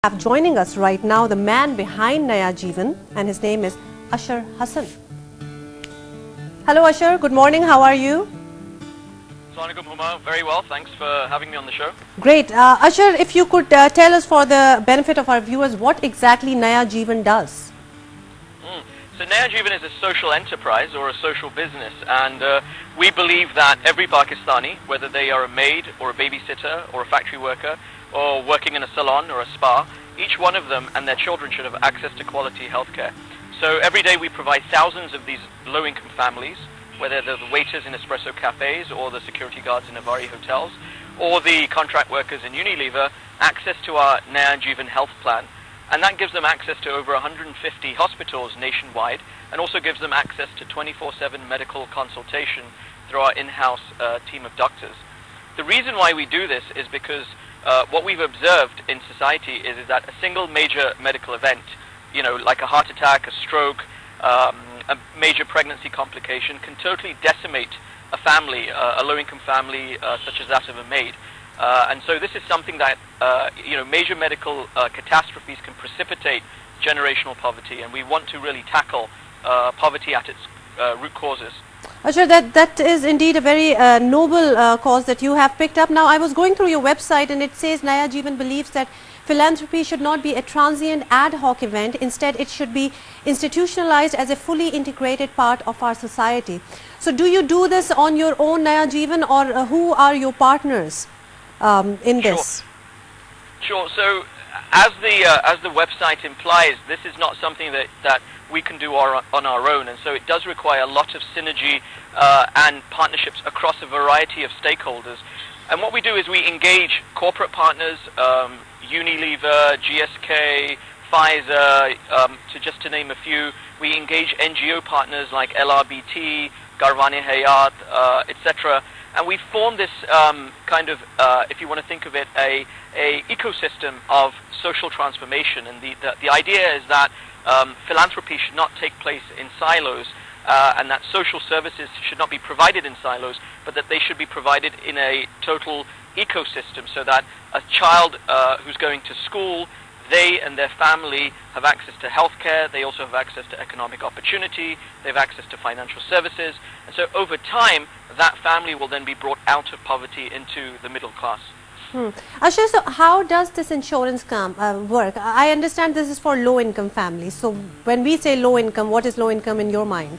Have joining us right now the man behind Naya Jeevan, and his name is Hasan. Hello Ashar, good morning, how are you? Assalamualaikum Huma, very well, thanks for having me on the show. Great. Ashar, if you could tell us for the benefit of our viewers what exactly Naya Jeevan does. So Naya Jeevan is a social enterprise or a social business, and we believe that every Pakistani, whether they are a maid or a babysitter or a factory worker or working in a salon or a spa, each one of them and their children should have access to quality healthcare. So every day we provide thousands of these low-income families, whether they're the waiters in espresso cafes or the security guards in Avari hotels or the contract workers in Unilever, access to our Naya Jeevan health plan. And that gives them access to over 150 hospitals nationwide, and also gives them access to 24/7 medical consultation through our in-house team of doctors. The reason why we do this is because what we've observed in society is that a single major medical event, like a heart attack, a stroke, a major pregnancy complication, can totally decimate a family, a low-income family such as that of a maid. And so this is something that, major medical catastrophes can precipitate generational poverty, and we want to really tackle poverty at its root causes. Ashar, that is indeed a very noble cause that you have picked up. Now, I was going through your website and it says Naya Jeevan believes that philanthropy should not be a transient ad hoc event. Instead, it should be institutionalized as a fully integrated part of our society. So do you do this on your own, Naya Jeevan, or who are your partners in this? Sure. So as the website implies, this is not something that we can do on our own, and so it does require a lot of synergy and partnerships across a variety of stakeholders. And what we do is we engage corporate partners, Unilever, GSK, Pfizer, to name a few. We engage NGO partners like LRBT, Garwane Hayat, etc. And we form this if you want to think of it, a ecosystem of social transformation. And the idea is that philanthropy should not take place in silos, and that social services should not be provided in silos, but that they should be provided in a total ecosystem, so that a child who's going to school, they and their family have access to healthcare, they also have access to economic opportunity, they have access to financial services, and so over time that family will then be brought out of poverty into the middle class. Ashar, so how does this insurance work? I understand this is for low-income families. So when we say low-income, what is low-income in your mind?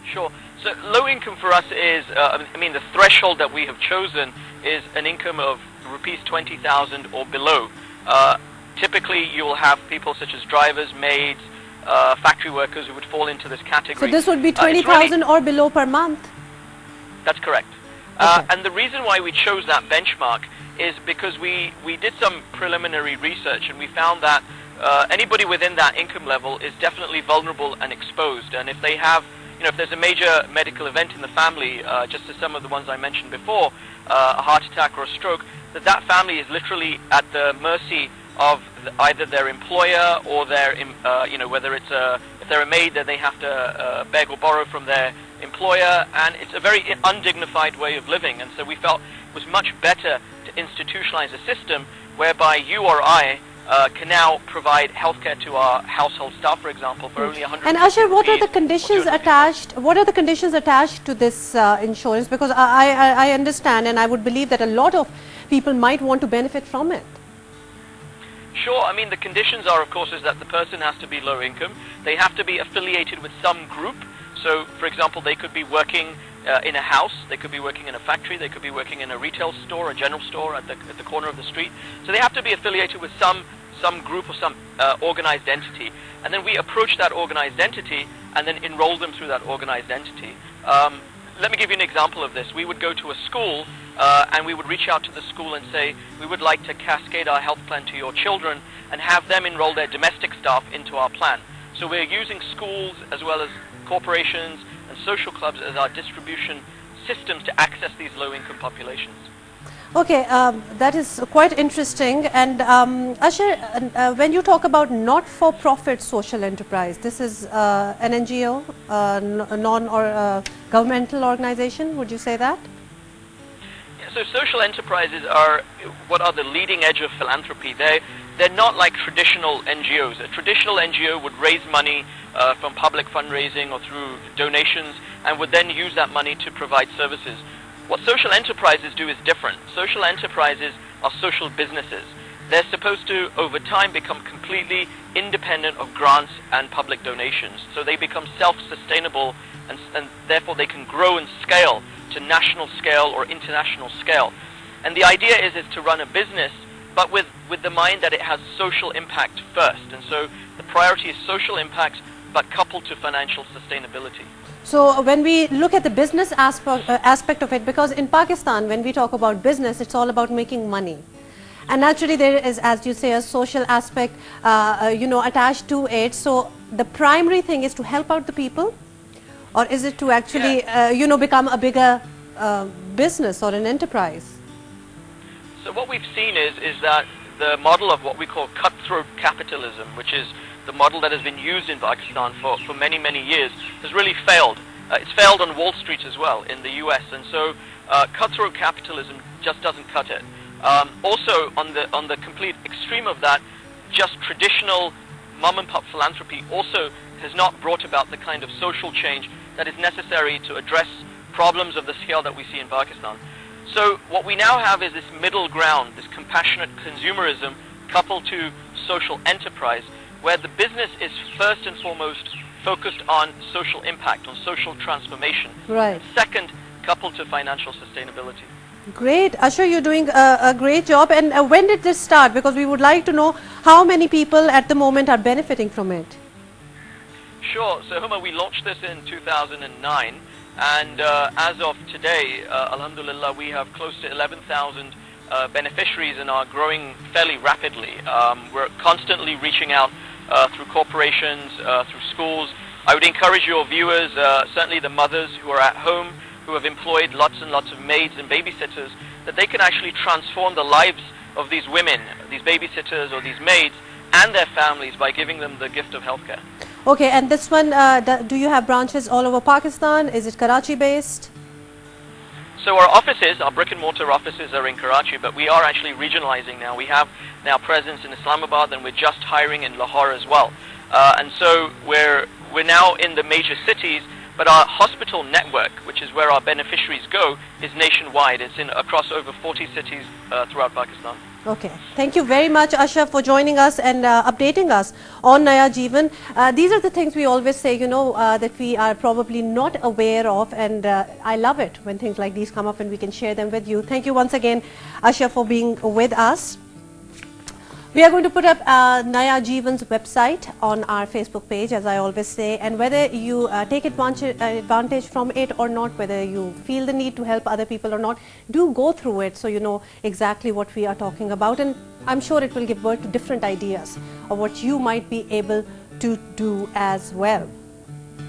Sure. So low-income for us is, the threshold that we have chosen is an income of rupees 20,000 or below. Typically, you will have people such as drivers, maids, factory workers who would fall into this category. So this would be 20,000 or below per month? That's correct. Okay. And the reason why we chose that benchmark is because we did some preliminary research, and we found that anybody within that income level is definitely vulnerable and exposed. And if they have, if there's a major medical event in the family, just as some of the ones I mentioned before, a heart attack or a stroke, that family is literally at the mercy of either their employer or their, whether it's if they're a maid, then they have to beg or borrow from their employer, and it's a very undignified way of living. And so we felt it was much better to institutionalize a system whereby you or I can now provide healthcare to our household staff, for example, for only 100. And Ashar, what are the conditions attached? What are the conditions attached to this insurance? Because I understand, and I would believe that a lot of people might want to benefit from it. Sure. The conditions are, of course, is that the person has to be low income. They have to be affiliated with some group. So, for example, they could be working in a house, they could be working in a factory, they could be working in a retail store, a general store at the corner of the street. So they have to be affiliated with some group or some organized entity. And then we approach that organized entity and then enroll them through that organized entity. Let me give you an example of this. We would go to a school and we would reach out to the school and say, we would like to cascade our health plan to your children and have them enroll their domestic staff into our plan. So we're using schools as well as corporations and social clubs as our distribution systems to access these low-income populations. Okay, that is quite interesting. And Ashar, when you talk about not-for-profit social enterprise, this is an NGO, non-governmental organization, would you say that? So social enterprises are what are the leading edge of philanthropy. they're not like traditional NGOs. A traditional NGO would raise money from public fundraising or through donations and would then use that money to provide services. What social enterprises do is different. Social enterprises are social businesses. They're supposed to, over time, become completely independent of grants and public donations. So they become self-sustainable and therefore they can grow and scale to national scale or international scale. And the idea is to run a business, but with the mind that it has social impact first. And so the priority is social impact, but coupled to financial sustainability. So when we look at the business aspect of it, because in Pakistan, when we talk about business, it's all about making money. And naturally there is, as you say, a social aspect, attached to it. So the primary thing is to help out the people, or is it to actually, become a bigger business or an enterprise? So what we've seen is that the model of what we call cutthroat capitalism, which is the model that has been used in Pakistan for many, many years, has really failed. It's failed on Wall Street as well in the US, and so cutthroat capitalism just doesn't cut it. Also, on the complete extreme of that, just traditional mom-and-pop philanthropy also has not brought about the kind of social change that is necessary to address problems of the scale that we see in Pakistan. So what we now have is this middle ground, this compassionate consumerism coupled to social enterprise, where the business is first and foremost focused on social impact, on social transformation. Right. Second, coupled to financial sustainability. Great. Asher, you're doing a great job. And when did this start? Because we would like to know how many people at the moment are benefiting from it. Sure. So, Huma, we launched this in 2009. And as of today, alhamdulillah, we have close to 11,000 beneficiaries and are growing fairly rapidly. We're constantly reaching out through corporations, through schools. I would encourage your viewers, certainly the mothers who are at home, who have employed lots and lots of maids and babysitters, that they can actually transform the lives of these women, these babysitters or these maids, and their families by giving them the gift of healthcare. Okay, and this one, do you have branches all over Pakistan? Is it Karachi based? So our offices, our brick and mortar offices are in Karachi, but we are actually regionalizing now. We have now presence in Islamabad, and we're just hiring in Lahore as well. And so we're now in the major cities, but our hospital network, which is where our beneficiaries go, is nationwide. It's across over 40 cities throughout Pakistan. Okay. Thank you very much, Asha, for joining us and updating us on Naya Jeevan. These are the things we always say, that we are probably not aware of, and I love it when things like these come up and we can share them with you. Thank you once again, Asha, for being with us. We are going to put up Naya Jeevan's website on our Facebook page, as I always say, and whether you take advantage from it or not, whether you feel the need to help other people or not, do go through it so you know exactly what we are talking about, and I'm sure it will give birth to different ideas of what you might be able to do as well.